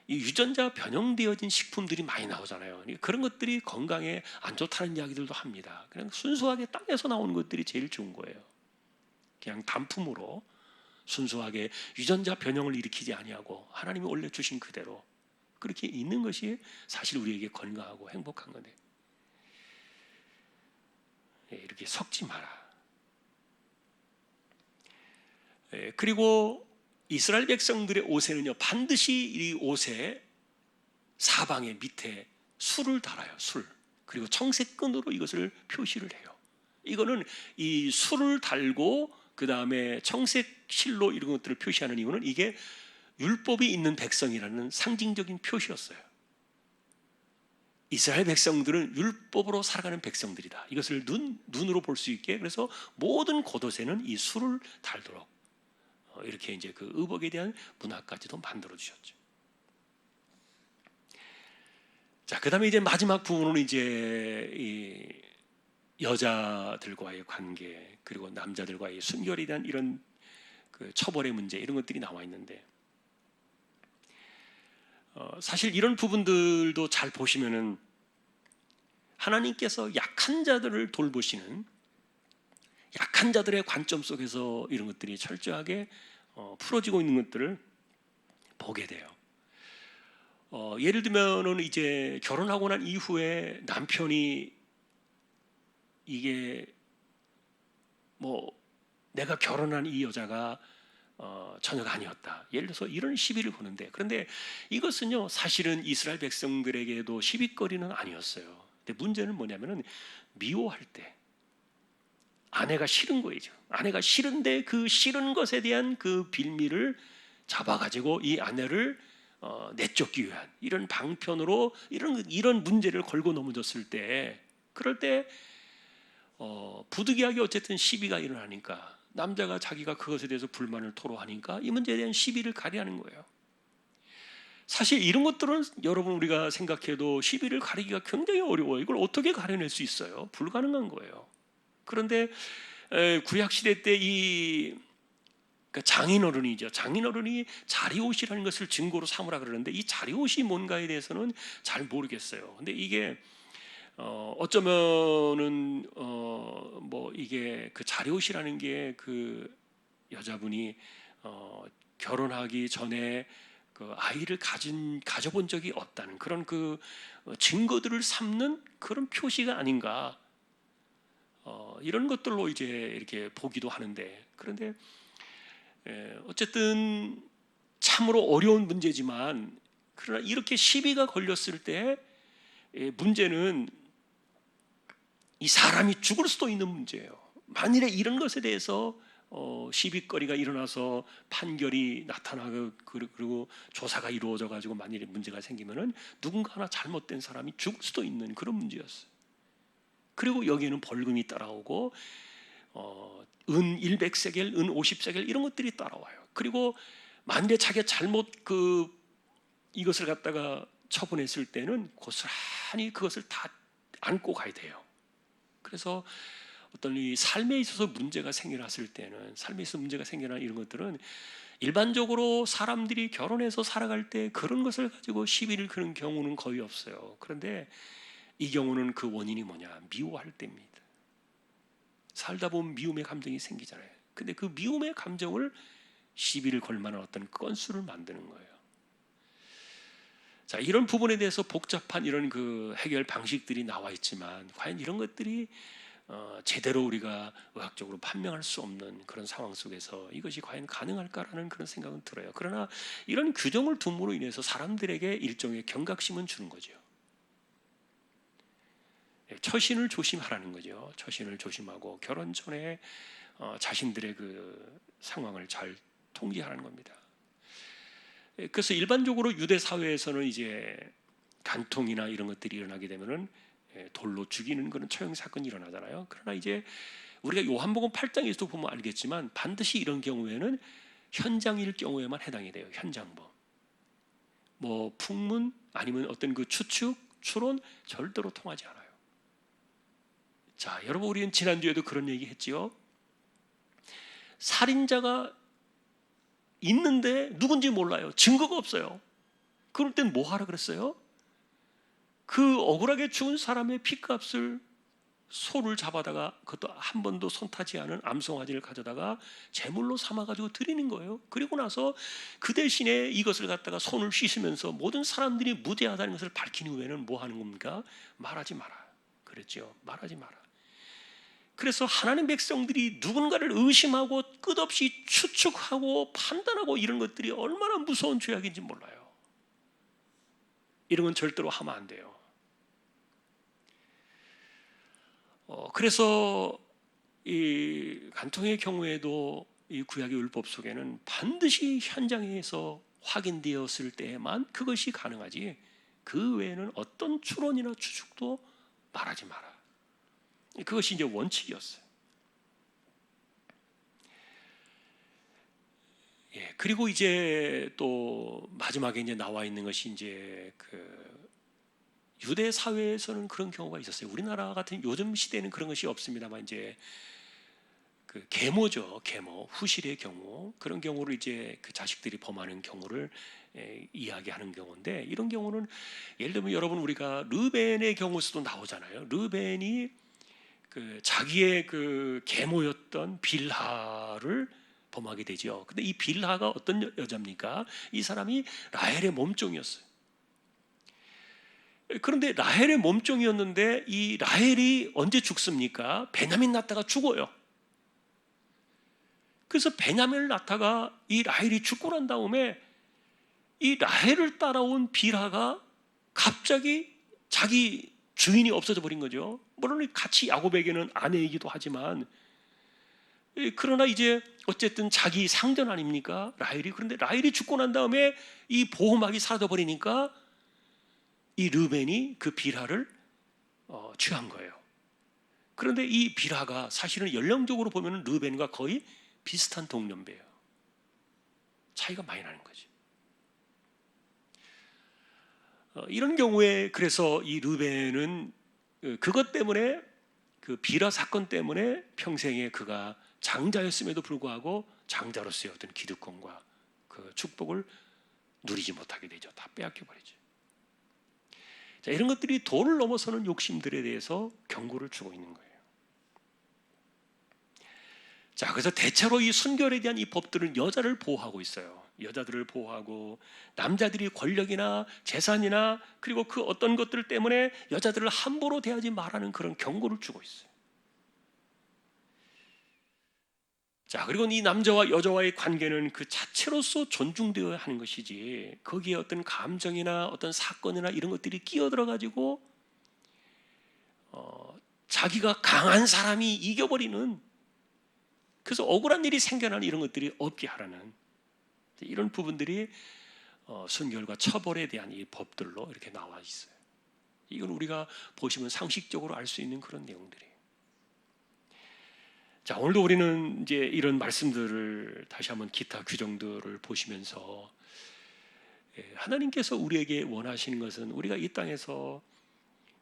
이 유전자 변형되어진 식품들이 많이 나오잖아요. 그런 것들이 건강에 안 좋다는 이야기들도 합니다. 그냥 순수하게 땅에서 나오는 것들이 제일 좋은 거예요. 그냥 단품으로 순수하게 유전자 변형을 일으키지 아니하고 하나님이 원래 주신 그대로 그렇게 있는 것이 사실 우리에게 건강하고 행복한 건데, 이렇게 섞지 마라. 그리고 이스라엘 백성들의 옷에는요, 반드시 이 옷의 사방에 밑에 술을 달아요. 술. 그리고 청색 끈으로 이것을 표시를 해요. 이거는 이 술을 달고 그 다음에 청색 실로 이런 것들을 표시하는 이유는 이게 율법이 있는 백성이라는 상징적인 표시였어요. 이스라엘 백성들은 율법으로 살아가는 백성들이다. 이것을 눈으로 볼 수 있게, 그래서 모든 겉옷에는 이 술을 달도록 이렇게 이제 그 의복에 대한 문화까지도 만들어 주셨죠. 자, 그다음에 이제 마지막 부분은 이제 이 여자들과의 관계, 그리고 남자들과의 순결에 대한 이런 그 처벌의 문제, 이런 것들이 나와 있는데, 사실 이런 부분들도 잘 보시면은 하나님께서 약한 자들을 돌보시는, 약한 자들의 관점 속에서 이런 것들이 철저하게 풀어지고 있는 것들을 보게 돼요. 예를 들면은 이제 결혼하고 난 이후에 남편이 이게 뭐 내가 결혼한 이 여자가 처녀가 아니었다, 예를 들어서 이런 시비를 거는데, 그런데 이것은요 사실은 이스라엘 백성들에게도 시비거리는 아니었어요. 근데 문제는 뭐냐면은 미워할 때 아내가 싫은 거죠. 아내가 싫은데 그 싫은 것에 대한 그 빌미를 잡아가지고 이 아내를 내쫓기 위한 이런 방편으로 이런 문제를 걸고 넘어졌을 때, 그럴 때 부득이하게 어쨌든 시비가 일어나니까, 남자가 자기가 그것에 대해서 불만을 토로하니까 이 문제에 대한 시비를 가리하는 거예요. 사실 이런 것들은 여러분 우리가 생각해도 시비를 가리기가 굉장히 어려워요. 이걸 어떻게 가려낼 수 있어요? 불가능한 거예요. 그런데 구약 시대 때 그러니까 장인어른이죠. 장인어른이 자리옷이라는 것을 증거로 삼으라 그러는데, 이 자리옷이 뭔가에 대해서는 잘 모르겠어요. 근데 이게 어쩌면은 뭐 이게 그 자리옷이라는 게 그 여자분이 결혼하기 전에 그 아이를 가져본 적이 없다는 그런 그 증거들을 삼는 그런 표시가 아닌가, 이런 것들로 이제 이렇게 보기도 하는데, 그런데 어쨌든 참으로 어려운 문제지만, 그러나 이렇게 시비가 걸렸을 때 문제는 이 사람이 죽을 수도 있는 문제예요. 만일에 이런 것에 대해서 시비거리가 일어나서 판결이 나타나고 그리고 조사가 이루어져 가지고 만일에 문제가 생기면은 누군가 하나 잘못된 사람이 죽을 수도 있는 그런 문제였어요. 그리고 여기에는 벌금이 따라오고 은 100세겔, 은 50세겔 이런 것들이 따라와요. 그리고 만일에 자기가 잘못 이것을 갖다가 처분했을 때는 고스란히 그것을 다 안고 가야 돼요. 그래서 어떤 이 삶에 있어서 문제가 생겨났을 때는, 삶에 있어서 문제가 생겨난 이런 것들은 일반적으로 사람들이 결혼해서 살아갈 때 그런 것을 가지고 시비를 거는 경우는 거의 없어요. 그런데 이 경우는 그 원인이 뭐냐? 미워할 때입니다. 살다 보면 미움의 감정이 생기잖아요. 근데 그 미움의 감정을 시비를 걸 만한 어떤 건수를 만드는 거예요. 자, 이런 부분에 대해서 복잡한 이런 그 해결 방식들이 나와 있지만, 과연 이런 것들이 제대로 우리가 의학적으로 판명할 수 없는 그런 상황 속에서 이것이 과연 가능할까라는 그런 생각은 들어요. 그러나 이런 규정을 둠으로 인해서 사람들에게 일종의 경각심은 주는 거죠. 처신을 조심하라는 거죠. 처신을 조심하고 결혼 전에 자신들의 그 상황을 잘 통제하는 겁니다. 그래서 일반적으로 유대 사회에서는 이제 간통이나 이런 것들이 일어나게 되면은 돌로 죽이는 그런 처형 사건이 일어나잖아요. 그러나 이제 우리가 요한복음 8장에서도 보면 알겠지만 반드시 이런 경우에는 현장일 경우에만 해당이 돼요. 현장범. 뭐 풍문 아니면 어떤 그 추측, 추론 절대로 통하지 않아요. 자, 여러분 우리는 지난주에도 그런 얘기 했지요. 살인자가 있는데 누군지 몰라요. 증거가 없어요. 그럴 땐 뭐 하라 그랬어요? 그 억울하게 죽은 사람의 피값을 소를 잡아다가 그것도 한 번도 손타지 않은 암송아지를 가져다가 제물로 삼아가지고 드리는 거예요. 그리고 나서 그 대신에 이것을 갖다가 손을 씻으면서 모든 사람들이 무죄하다는 것을 밝힌 후에는 뭐 하는 겁니까? 말하지 마라. 그랬죠. 말하지 마라. 그래서 하나님 백성들이 누군가를 의심하고 끝없이 추측하고 판단하고 이런 것들이 얼마나 무서운 죄악인지 몰라요. 이런 건 절대로 하면 안 돼요. 그래서 이 간통의 경우에도 이 구약의 율법 속에는 반드시 현장에서 확인되었을 때에만 그것이 가능하지 그 외에는 어떤 추론이나 추측도 말하지 마라. 그것이 이제 원칙이었어요. 예, 그리고 이제 또 마지막에 이제 나와 있는 것이 이제 그 유대 사회에서는 그런 경우가 있었어요. 우리나라 같은 요즘 시대는 그런 것이 없습니다만 이제 그 계모죠, 계모 후실의 경우 그런 경우를 이제 그 자식들이 범하는 경우를 이야기하는 경우인데 이런 경우는 예를 들면 여러분 우리가 르벤의 경우에서도 나오잖아요. 르벤이 그 자기의 그 계모였던 빌하를 범하게 되죠. 근데 이 빌하가 어떤 여자입니까? 이 사람이 라헬의 몸종이었어요. 그런데 라헬의 몸종이었는데 이 라헬이 언제 죽습니까? 베냐민 낳다가 죽어요. 그래서 베냐민을 낳다가 이 라헬이 죽고 난 다음에 이 라헬을 따라온 빌하가 갑자기 자기 주인이 없어져 버린 거죠. 물론 같이 야곱에게는 아내이기도 하지만 그러나 이제 어쨌든 자기 상전 아닙니까? 라헬이. 그런데 라헬이 죽고 난 다음에 이 보호막이 사라져 버리니까 이 르벤이 그 빌하를 취한 거예요. 그런데 이 빌하가 사실은 연령적으로 보면 르벤과 거의 비슷한 동년배예요. 차이가 많이 나는 거죠. 이런 경우에 그래서 이 르벤은 그것 때문에 그 빌하 사건 때문에 평생에 그가 장자였음에도 불구하고 장자로서의 어떤 기득권과 그 축복을 누리지 못하게 되죠. 다 빼앗겨 버리죠. 자, 이런 것들이 도를 넘어서는 욕심들에 대해서 경고를 주고 있는 거예요. 자, 그래서 대체로 이 순결에 대한 이 법들은 여자를 보호하고 있어요. 여자들을 보호하고 남자들이 권력이나 재산이나 그리고 그 어떤 것들 때문에 여자들을 함부로 대하지 말라는 그런 경고를 주고 있어요. 자, 그리고 이 남자와 여자와의 관계는 그 자체로서 존중되어야 하는 것이지 거기에 어떤 감정이나 어떤 사건이나 이런 것들이 끼어들어 가지고 자기가 강한 사람이 이겨버리는 그래서 억울한 일이 생겨나는 이런 것들이 없게 하라는 이런 부분들이 순결과 처벌에 대한 이 법들로 이렇게 나와 있어요. 이건 우리가 보시면 상식적으로 알 수 있는 그런 내용들이에요. 자, 오늘도 우리는 이제 이런 말씀들을 다시 한번 기타 규정들을 보시면서 하나님께서 우리에게 원하시는 것은 우리가 이 땅에서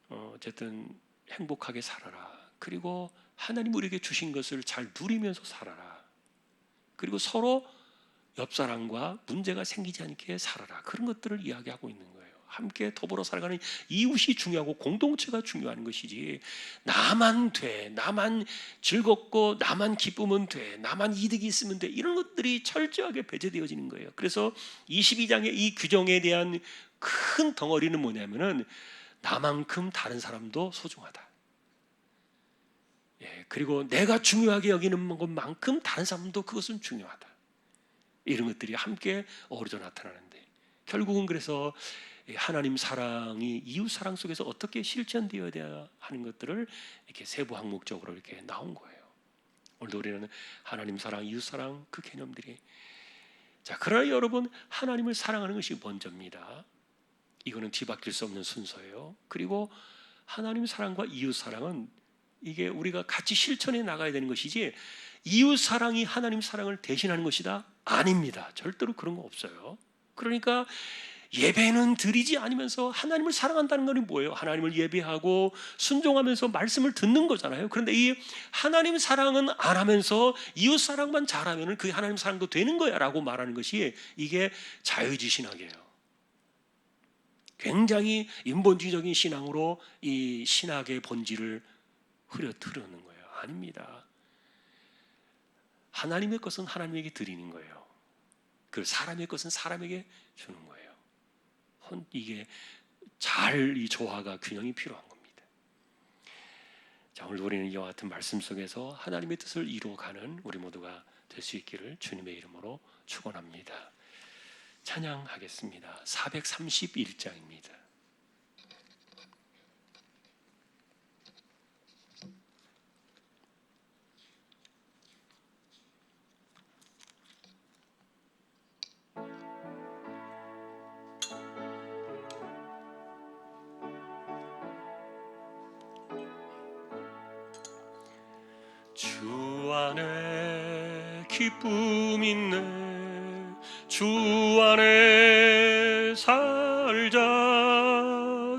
어쨌든 행복하게 살아라. 그리고 하나님 우리에게 주신 것을 잘 누리면서 살아라. 그리고 서로 옆 사람과 문제가 생기지 않게 살아라. 그런 것들을 이야기하고 있는 거예요. 함께 더불어 살아가는 이웃이 중요하고 공동체가 중요한 것이지 나만 돼, 나만 즐겁고 나만 기쁘면 돼, 나만 이득이 있으면 돼 이런 것들이 철저하게 배제되어지는 거예요. 그래서 22장의 이 규정에 대한 큰 덩어리는 뭐냐면은 나만큼 다른 사람도 소중하다. 예, 그리고 내가 중요하게 여기는 것만큼 다른 사람도 그것은 중요하다. 이런 것들이 함께 어우러져 나타나는데 결국은 그래서 하나님 사랑이 이웃 사랑 속에서 어떻게 실천되어야 하는 것들을 이렇게 세부 항목적으로 이렇게 나온 거예요. 오늘도 우리는 하나님 사랑, 이웃 사랑 그 개념들이, 자, 그러나 여러분, 하나님을 사랑하는 것이 먼저입니다. 이거는 뒤바뀔 수 없는 순서예요. 그리고 하나님 사랑과 이웃 사랑은 이게 우리가 같이 실천해 나가야 되는 것이지, 이웃 사랑이 하나님 사랑을 대신하는 것이다? 아닙니다. 절대로 그런 거 없어요. 그러니까 예배는 드리지 않으면서 하나님을 사랑한다는 것은 뭐예요? 하나님을 예배하고 순종하면서 말씀을 듣는 거잖아요. 그런데 이 하나님 사랑은 안 하면서 이웃 사랑만 잘하면 그게 하나님 사랑도 되는 거야 라고 말하는 것이, 이게 자유주의 신학이에요. 굉장히 인본주의적인 신앙으로 이 신학의 본질을 흐르는 거예요. 아닙니다. 하나님의 것은 하나님에게 드리는 거예요. 그 사람의 것은 사람에게 주는 거예요. 이게 잘 이 조화가 균형이 필요한 겁니다. 자, 오늘 우리는 이와 같은 말씀 속에서 하나님의 뜻을 이루어가는 우리 모두가 될 수 있기를 주님의 이름으로 축원합니다. 찬양하겠습니다. 431장입니다. 주 안에 기쁨 있네, 주 안에 살자,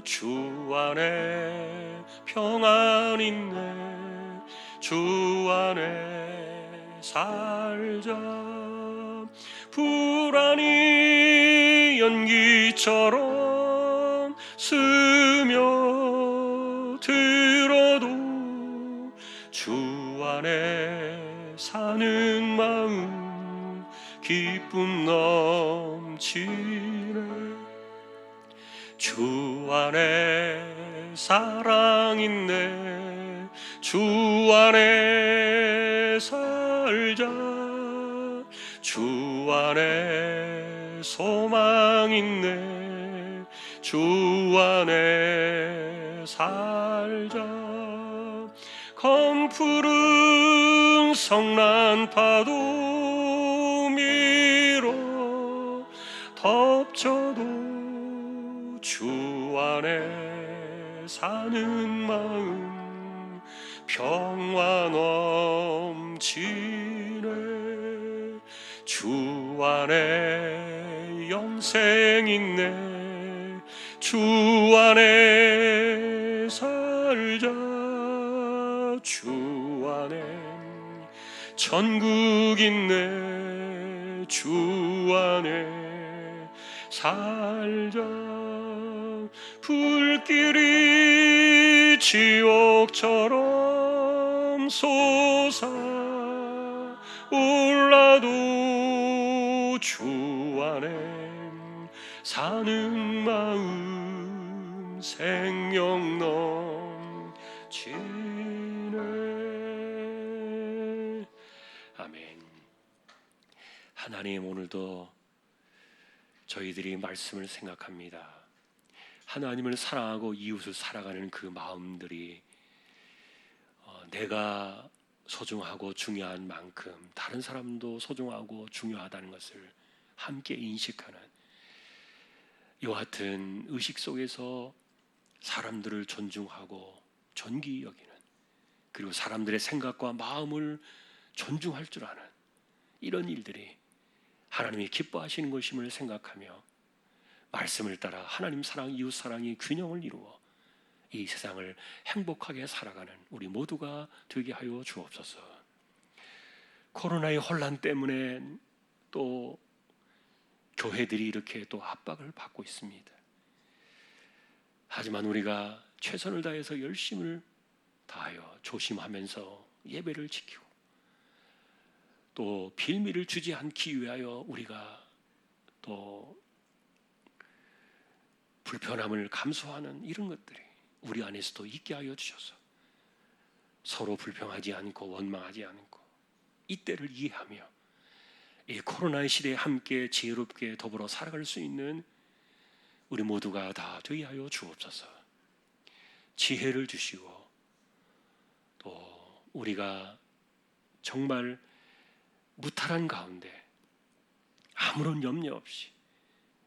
주 안에 평안 있네, 주 안에 살자. 불안이 연기처럼 스며들어도 주 안에 사는 마음 기쁨 넘치네. 주 안에 사랑 있네, 주 안에 살자, 주 안에 소망 있네, 주 안에 살자. 검푸른 성난파도 밀어 덮쳐도 주 안에 사는 마음 평화 넘치네. 주 안에 영생 있네, 주 안에 살자, 주 안에 천국 있네, 주 안에 살자. 불길이 지옥처럼 솟아올라도 주 안에 사는 마음 생명 넘치네. 아멘. 하나님, 오늘도 저희들이 말씀을 생각합니다. 하나님을 사랑하고 이웃을 사랑하는 그 마음들이 내가 소중하고 중요한 만큼 다른 사람도 소중하고 중요하다는 것을 함께 인식하는, 이와 같은 의식 속에서 사람들을 존중하고 존귀히 여기는, 그리고 사람들의 생각과 마음을 존중할 줄 아는 이런 일들이 하나님이 기뻐하시는 것임을 생각하며 말씀을 따라 하나님 사랑, 이웃 사랑이 균형을 이루어 이 세상을 행복하게 살아가는 우리 모두가 되게 하여 주옵소서. 코로나의 혼란 때문에 또 교회들이 이렇게 또 압박을 받고 있습니다. 하지만 우리가 최선을 다해서 열심을 다하여 조심하면서 예배를 지키고 또 빌미를 주지 않기 위하여 우리가 또 불편함을 감수하는 이런 것들이 우리 안에서도 있게 하여 주셔서 서로 불평하지 않고 원망하지 않고 이때를 이해하며 이 코로나의 시대에 함께 지혜롭게 더불어 살아갈 수 있는 우리 모두가 다 되게 하여 주옵소서. 지혜를 주시고 또 우리가 정말 무탈한 가운데 아무런 염려 없이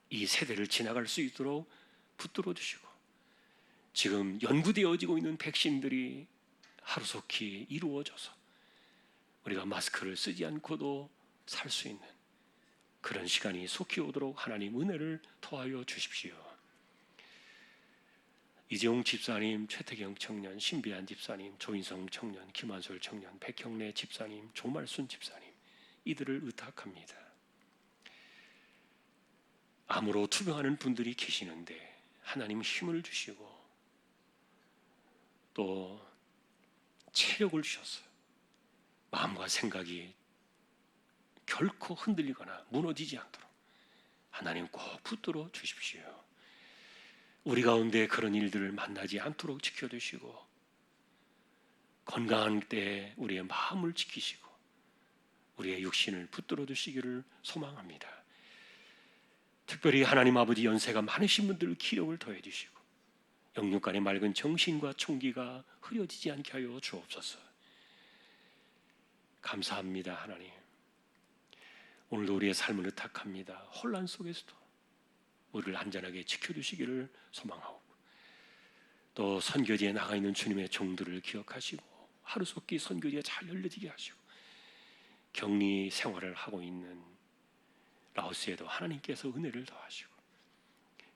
이 세대를 지나갈 수 있도록 붙들어 주시고, 지금 연구되어지고 있는 백신들이 하루속히 이루어져서 우리가 마스크를 쓰지 않고도 살 수 있는 그런 시간이 속히 오도록 하나님 은혜를 더하여 주십시오. 이재용 집사님, 최태경 청년, 신비한 집사님, 조인성 청년, 김한솔 청년, 백형래 집사님, 조말순 집사님, 이들을 의탁합니다. 암으로 투병하는 분들이 계시는데 하나님 힘을 주시고 또 체력을 주셨어요. 마음과 생각이 결코 흔들리거나 무너지지 않도록 하나님 꼭 붙들어 주십시오. 우리 가운데 그런 일들을 만나지 않도록 지켜주시고, 건강한 때에 우리의 마음을 지키시고 우리의 육신을 붙들어 주시기를 소망합니다. 특별히 하나님 아버지, 연세가 많으신 분들 기력을 더해 주시고 영육간의 맑은 정신과 총기가 흐려지지 않게 하여 주옵소서. 감사합니다. 하나님, 오늘도 우리의 삶을 의탁합니다. 혼란 속에서도 우리를 안전하게 지켜주시기를 소망하고, 또 선교지에 나가 있는 주님의 종들을 기억하시고 하루속히 선교지가 잘 열려지게 하시고, 격리 생활을 하고 있는 라오스에도 하나님께서 은혜를 더하시고,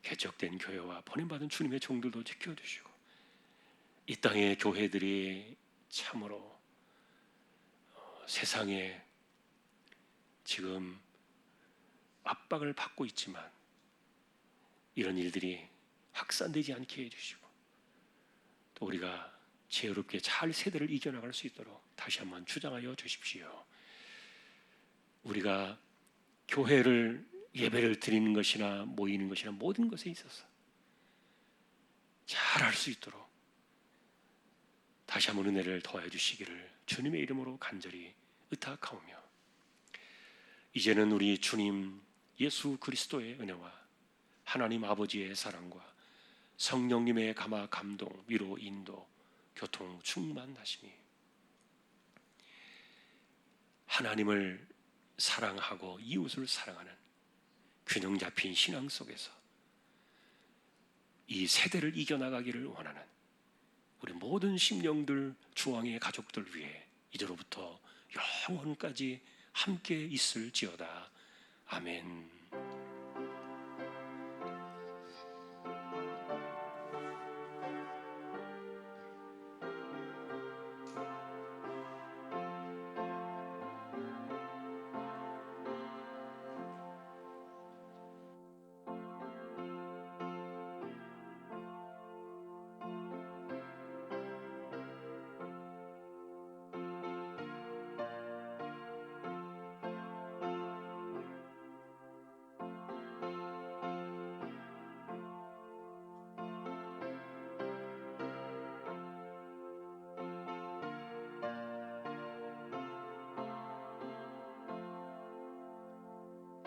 개척된 교회와 보냄받은 주님의 종들도 지켜주시고, 이 땅의 교회들이 참으로 세상에 지금 압박을 받고 있지만 이런 일들이 확산되지 않게 해주시고, 또 우리가 지혜롭게 잘 세대를 이겨나갈 수 있도록 다시 한번 주장하여 주십시오. 우리가 교회를, 예배를 드리는 것이나 모이는 것이나 모든 것에 있어서 잘 할 수 있도록 다시 한번 은혜를 더해 주시기를 주님의 이름으로 간절히 의탁하오며, 이제는 우리 주님 예수 그리스도의 은혜와 하나님 아버지의 사랑과 성령님의 감화 감동, 위로, 인도, 교통, 충만하심이 하나님을 사랑하고 이웃을 사랑하는 균형 잡힌 신앙 속에서 이 세대를 이겨나가기를 원하는 우리 모든 심령들, 주왕의 가족들 위해 이제로부터 영원까지 함께 있을지어다. 아멘.